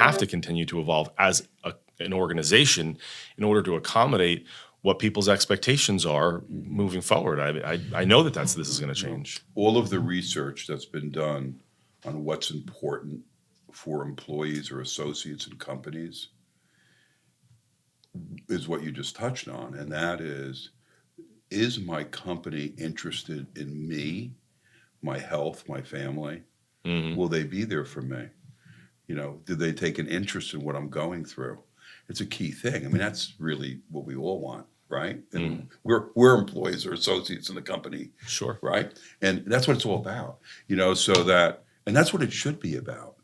have to continue to evolve as an organization in order to accommodate what people's expectations are moving forward. I know that this is going to change. All of the research that's been done on what's important for employees or associates in companies is what you just touched on, and that is my company interested in me, my health, my family? Mm-hmm. Will they be there for me? Do they take an interest in what I'm going through? It's a key thing. I mean, that's really what we all want, right? And we're employees or associates in the company, Sure. right? And that's what it's all about, and that's what it should be about,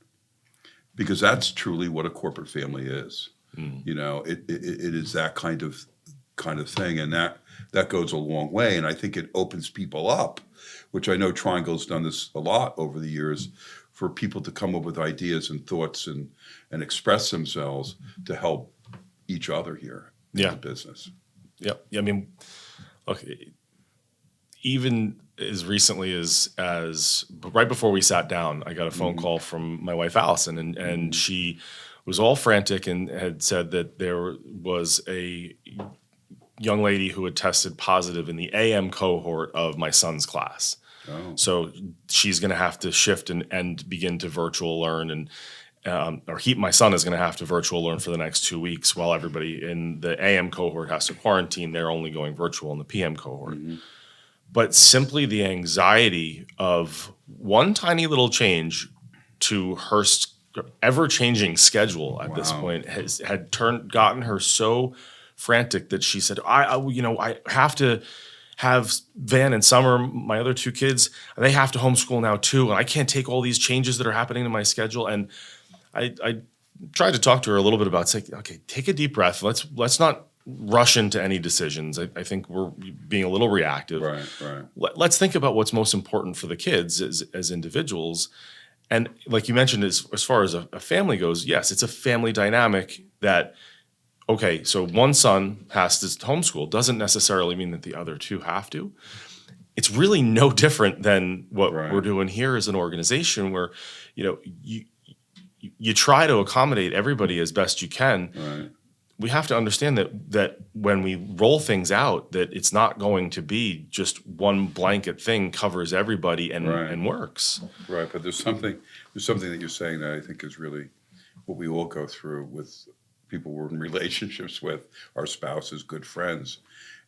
because that's truly what a corporate family is. It is that kind of thing, and that goes a long way. And I think it opens people up, which I know Triangle's done this a lot over the years, for people to come up with ideas and thoughts and express themselves to help each other here in the business. Yeah. I mean, look, even as recently as right before we sat down, I got a phone call from my wife, Allison, and she was all frantic and had said that there was a young lady who had tested positive in the AM cohort of my son's class. Oh. So she's going to have to shift and begin to virtual learn, and my son is going to have to virtual learn for the next 2 weeks while everybody in the AM cohort has to quarantine. They're only going virtual in the PM cohort. Mm-hmm. But simply the anxiety of one tiny little change to her ever-changing schedule at this point had gotten her so frantic that she said, I have to have Van and Summer, my other two kids, they have to homeschool now too, and I can't take all these changes that are happening to my schedule. And I tried to talk to her a little bit about saying, okay, take a deep breath. Let's not rush into any decisions. I think we're being a little reactive. Right. Let's think about what's most important for the kids as individuals. And like you mentioned, as far as a family goes, yes, it's a family dynamic that, okay, so one son has to homeschool doesn't necessarily mean that the other two have to. It's really no different than what we're doing here as an organization, where you try to accommodate everybody as best you can. Right. We have to understand that when we roll things out, that it's not going to be just one blanket thing covers everybody and works. Right, but there's something that you're saying that I think is really what we all go through with people we're in relationships with, our spouses, good friends,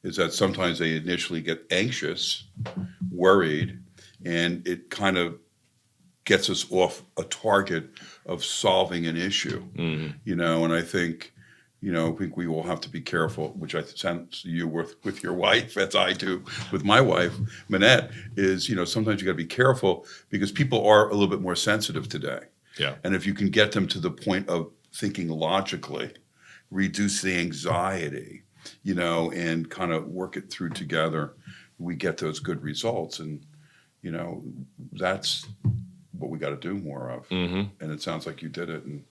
is that sometimes they initially get anxious, worried, and it kind of gets us off a target of solving an issue. Mm-hmm. And I think we all have to be careful, which I sense you with your wife, as I do with my wife, Manette, is, sometimes you got to be careful because people are a little bit more sensitive today. Yeah. And if you can get them to the point of thinking logically, reduce the anxiety, and kind of work it through together, we get those good results. And, that's what we got to do more of. Mm-hmm. And it sounds like you did it. And